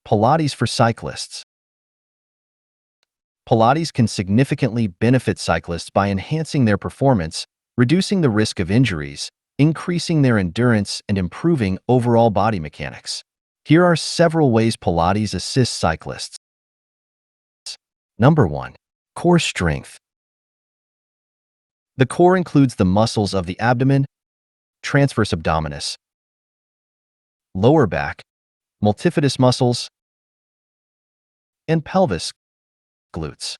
Pilates for cyclists. Pilates can significantly benefit cyclists by enhancing their performance, reducing the risk of injuries, increasing their endurance, and improving overall body mechanics. Here are several ways Pilates assists cyclists. Number 1. Core strength. The core includes the muscles of the abdomen, transverse abdominis, lower back, multifidus muscles, and pelvis, glutes.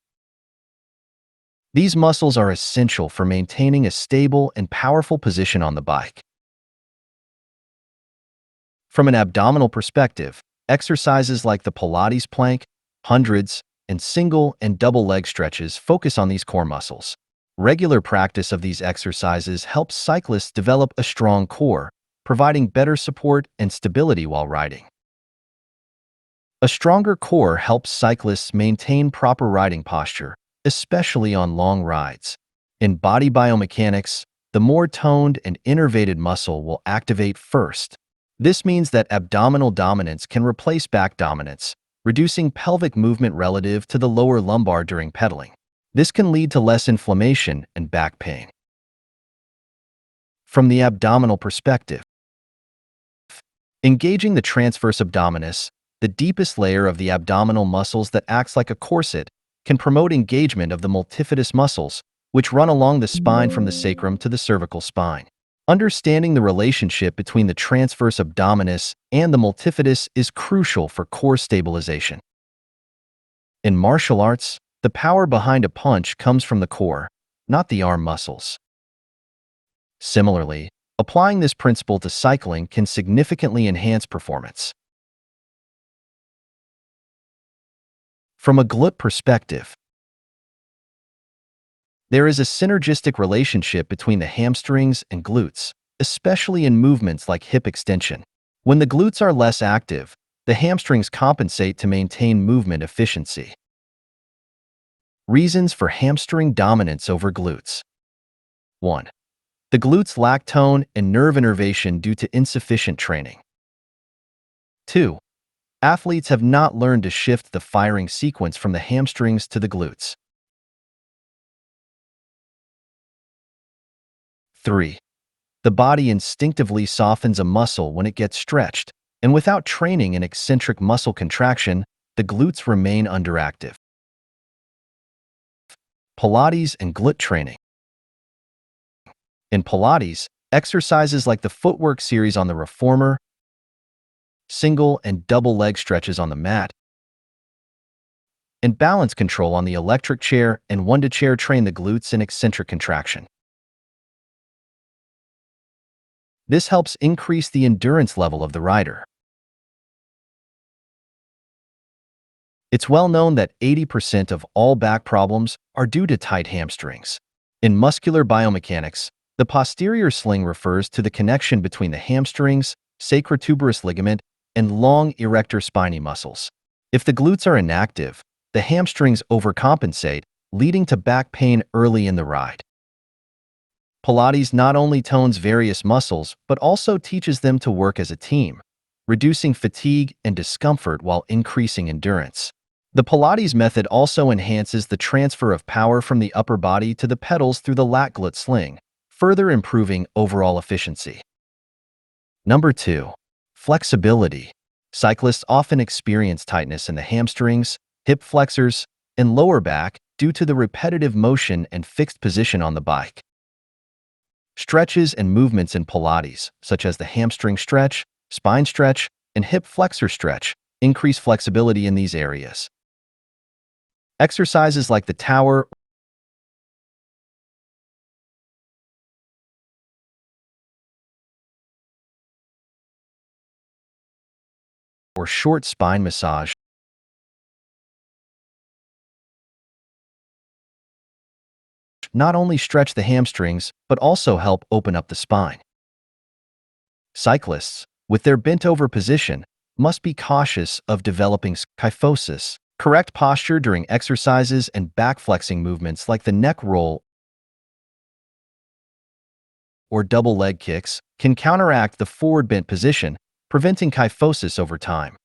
These muscles are essential for maintaining a stable and powerful position on the bike. From an abdominal perspective, exercises like the Pilates plank, hundreds, and single and double leg stretches focus on these core muscles. Regular practice of these exercises helps cyclists develop a strong core, providing better support and stability while riding. A stronger core helps cyclists maintain proper riding posture, especially on long rides. In body biomechanics, the more toned and innervated muscle will activate first. This means that abdominal dominance can replace back dominance, reducing pelvic movement relative to the lower lumbar during pedaling. This can lead to less inflammation and back pain. From the abdominal perspective, engaging the transverse abdominis, the deepest layer of the abdominal muscles that acts like a corset, can promote engagement of the multifidus muscles, which run along the spine from the sacrum to the cervical spine. Understanding the relationship between the transverse abdominis and the multifidus is crucial for core stabilization. In martial arts, the power behind a punch comes from the core, not the arm muscles. Similarly, applying this principle to cycling can significantly enhance performance. From a glute perspective, there is a synergistic relationship between the hamstrings and glutes, especially in movements like hip extension. When the glutes are less active, the hamstrings compensate to maintain movement efficiency. Reasons for hamstring dominance over glutes. 1. The glutes lack tone and nerve innervation due to insufficient training. 2. Athletes have not learned to shift the firing sequence from the hamstrings to the glutes. 3. The body instinctively softens a muscle when it gets stretched, and without training in eccentric muscle contraction, the glutes remain underactive. Pilates and glute training. In Pilates, exercises like the footwork series on the reformer, single and double leg stretches on the mat, and balance control on the electric chair and one-to chair train the glutes in eccentric contraction. This helps increase the endurance level of the rider. It's well known that 80% of all back problems are due to tight hamstrings. In muscular biomechanics, the posterior sling refers to the connection between the hamstrings, sacrotuberous ligament, and long erector spinae muscles. If the glutes are inactive, the hamstrings overcompensate, leading to back pain early in the ride. Pilates not only tones various muscles, but also teaches them to work as a team, reducing fatigue and discomfort while increasing endurance. The Pilates method also enhances the transfer of power from the upper body to the pedals through the lat glute sling, further improving overall efficiency. Number 2. Flexibility. Cyclists often experience tightness in the hamstrings, hip flexors, and lower back due to the repetitive motion and fixed position on the bike. Stretches and movements in Pilates, such as the hamstring stretch, spine stretch, and hip flexor stretch, increase flexibility in these areas. Exercises like the tower or short spine massage not only stretch the hamstrings, but also help open up the spine. Cyclists, with their bent-over position, must be cautious of developing kyphosis. Correct posture during exercises and back flexing movements like the neck roll or double leg kicks can counteract the forward bent position, preventing kyphosis over time.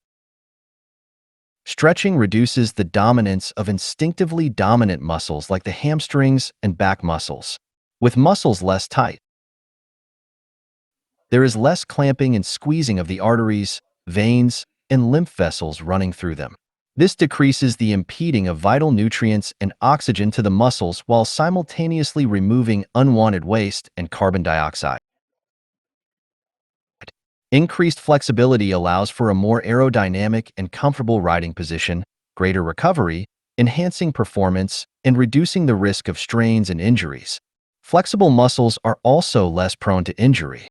Stretching reduces the dominance of instinctively dominant muscles like the hamstrings and back muscles. With muscles less tight, there is less clamping and squeezing of the arteries, veins, and lymph vessels running through them. This decreases the impeding of vital nutrients and oxygen to the muscles while simultaneously removing unwanted waste and carbon dioxide. Increased flexibility allows for a more aerodynamic and comfortable riding position, greater recovery, enhancing performance, and reducing the risk of strains and injuries. Flexible muscles are also less prone to injury.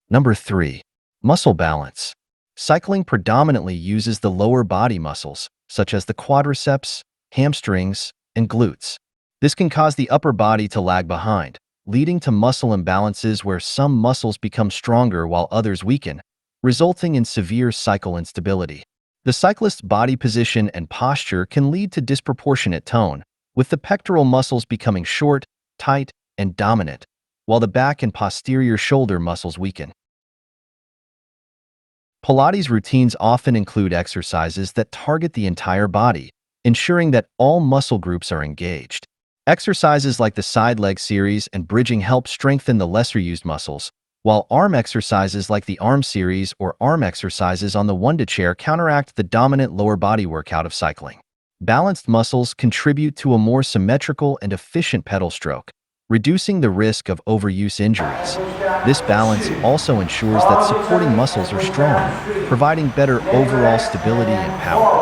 Number 3. Muscle balance. Cycling predominantly uses the lower body muscles, such as the quadriceps, hamstrings, and glutes. This can cause the upper body to lag behind, leading to muscle imbalances where some muscles become stronger while others weaken, resulting in severe cycle instability. The cyclist's body position and posture can lead to disproportionate tone, with the pectoral muscles becoming short, tight, and dominant, while the back and posterior shoulder muscles weaken. Pilates routines often include exercises that target the entire body, ensuring that all muscle groups are engaged. Exercises like the side leg series and bridging help strengthen the lesser-used muscles, while arm exercises like the arm series or arm exercises on the one-to-chair counteract the dominant lower body workout of cycling. Balanced muscles contribute to a more symmetrical and efficient pedal stroke, reducing the risk of overuse injuries. This balance also ensures that supporting muscles are strong, providing better overall stability and power.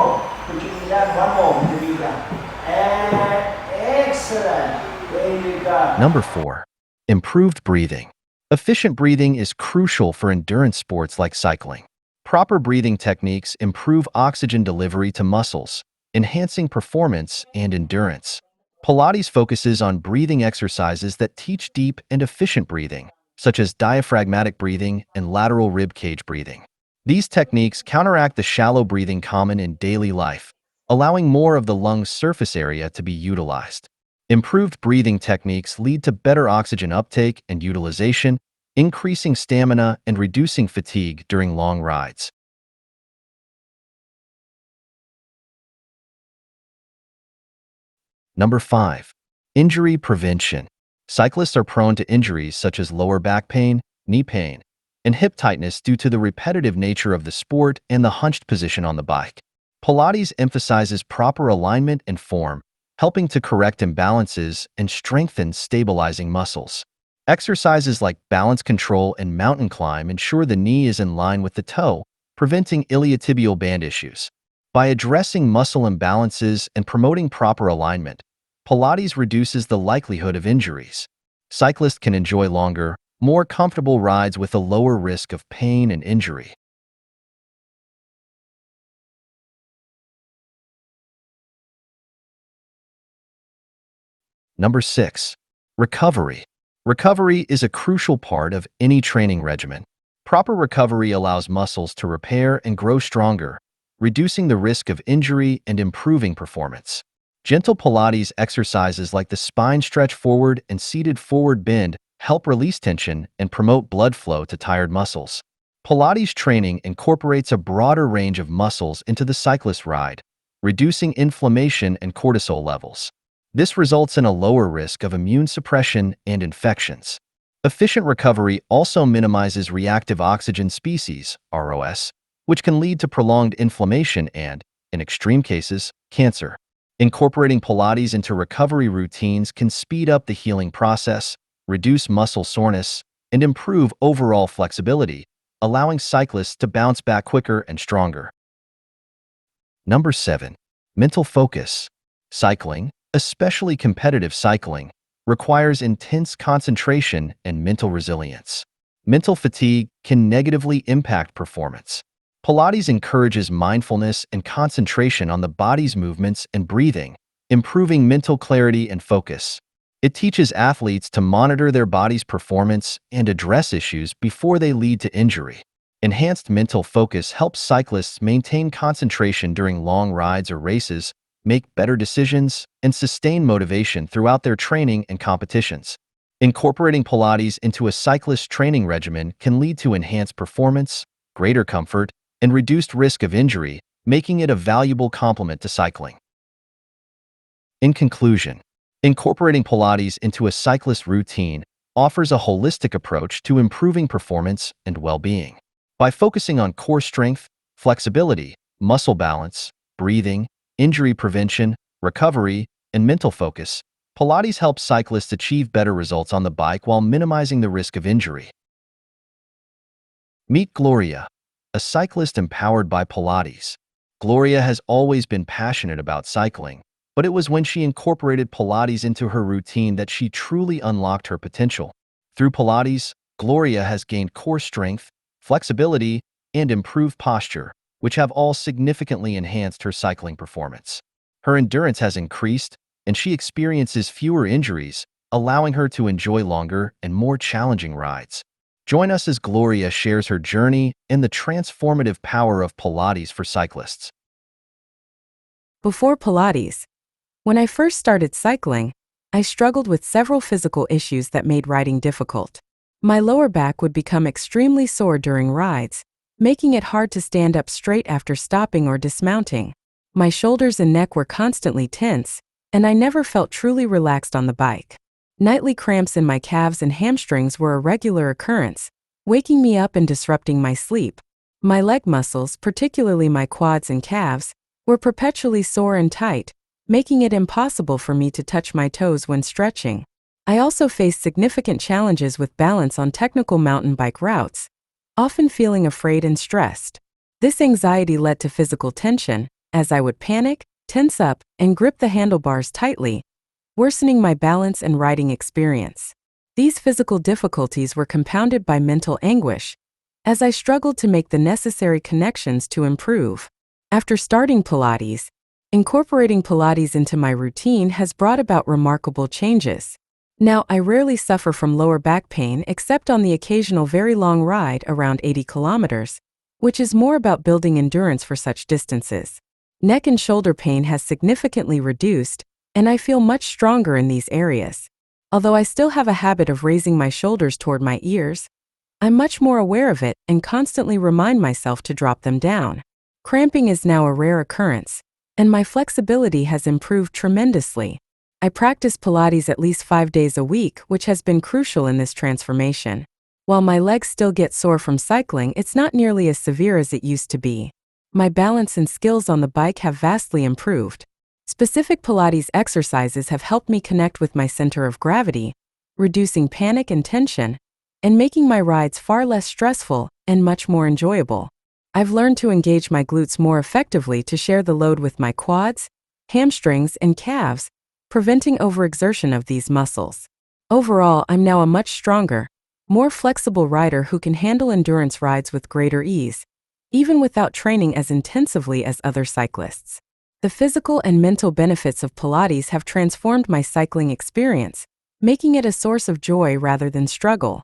Number 4. Improved breathing. Efficient breathing is crucial for endurance sports like cycling. Proper breathing techniques improve oxygen delivery to muscles, enhancing performance and endurance. Pilates focuses on breathing exercises that teach deep and efficient breathing, such as diaphragmatic breathing and lateral rib cage breathing. These techniques counteract the shallow breathing common in daily life, allowing more of the lung's surface area to be utilized. Improved breathing techniques lead to better oxygen uptake and utilization, increasing stamina and reducing fatigue during long rides. Number 5. Injury prevention. Cyclists are prone to injuries such as lower back pain, knee pain, and hip tightness due to the repetitive nature of the sport and the hunched position on the bike. Pilates emphasizes proper alignment and form, helping to correct imbalances and strengthen stabilizing muscles. Exercises like balance control and mountain climb ensure the knee is in line with the toe, preventing iliotibial band issues. By addressing muscle imbalances and promoting proper alignment, Pilates reduces the likelihood of injuries. Cyclists can enjoy longer, more comfortable rides with a lower risk of pain and injury. Number 6. Recovery. Recovery is a crucial part of any training regimen. Proper recovery allows muscles to repair and grow stronger, reducing the risk of injury and improving performance. Gentle Pilates exercises like the spine stretch forward and seated forward bend help release tension and promote blood flow to tired muscles. Pilates training incorporates a broader range of muscles into the cyclist ride, reducing inflammation and cortisol levels. This results in a lower risk of immune suppression and infections. Efficient recovery also minimizes reactive oxygen species, ROS, which can lead to prolonged inflammation and, in extreme cases, cancer. Incorporating Pilates into recovery routines can speed up the healing process, reduce muscle soreness, and improve overall flexibility, allowing cyclists to bounce back quicker and stronger. Number 7. Mental focus. Cycling, especially competitive cycling, requires intense concentration and mental resilience. Mental fatigue can negatively impact performance. Pilates encourages mindfulness and concentration on the body's movements and breathing, improving mental clarity and focus. It teaches athletes to monitor their body's performance and address issues before they lead to injury. Enhanced mental focus helps cyclists maintain concentration during long rides or races, make better decisions, and sustain motivation throughout their training and competitions. Incorporating Pilates into a cyclist training regimen can lead to enhanced performance, greater comfort, and reduced risk of injury, making it a valuable complement to cycling. In conclusion, incorporating Pilates into a cyclist routine offers a holistic approach to improving performance and well-being. By focusing on core strength, flexibility, muscle balance, breathing, injury prevention, recovery, and mental focus, Pilates helps cyclists achieve better results on the bike while minimizing the risk of injury. Meet Gloria, a cyclist empowered by Pilates. Gloria has always been passionate about cycling, but it was when she incorporated Pilates into her routine that she truly unlocked her potential. Through Pilates, Gloria has gained core strength, flexibility, and improved posture, which have all significantly enhanced her cycling performance. Her endurance has increased, and she experiences fewer injuries, allowing her to enjoy longer and more challenging rides. Join us as Gloria shares her journey and the transformative power of Pilates for cyclists. Before Pilates, when I first started cycling, I struggled with several physical issues that made riding difficult. My lower back would become extremely sore during rides, making it hard to stand up straight after stopping or dismounting. My shoulders and neck were constantly tense, and I never felt truly relaxed on the bike. Nightly cramps in my calves and hamstrings were a regular occurrence, waking me up and disrupting my sleep. My leg muscles, particularly my quads and calves, were perpetually sore and tight, making it impossible for me to touch my toes when stretching. I also faced significant challenges with balance on technical mountain bike routes, often feeling afraid and stressed. This anxiety led to physical tension, as I would panic, tense up, and grip the handlebars tightly, worsening my balance and riding experience. These physical difficulties were compounded by mental anguish, as I struggled to make the necessary connections to improve. After starting Pilates, incorporating Pilates into my routine has brought about remarkable changes. Now, I rarely suffer from lower back pain except on the occasional very long ride around 80 kilometers, which is more about building endurance for such distances. Neck and shoulder pain has significantly reduced, and I feel much stronger in these areas. Although I still have a habit of raising my shoulders toward my ears, I'm much more aware of it and constantly remind myself to drop them down. Cramping is now a rare occurrence, and my flexibility has improved tremendously. I practice Pilates at least 5 days a week, which has been crucial in this transformation. While my legs still get sore from cycling, it's not nearly as severe as it used to be. My balance and skills on the bike have vastly improved. Specific Pilates exercises have helped me connect with my center of gravity, reducing panic and tension, and making my rides far less stressful and much more enjoyable. I've learned to engage my glutes more effectively to share the load with my quads, hamstrings, and calves, preventing overexertion of these muscles. Overall, I'm now a much stronger, more flexible rider who can handle endurance rides with greater ease, even without training as intensively as other cyclists. The physical and mental benefits of Pilates have transformed my cycling experience, making it a source of joy rather than struggle.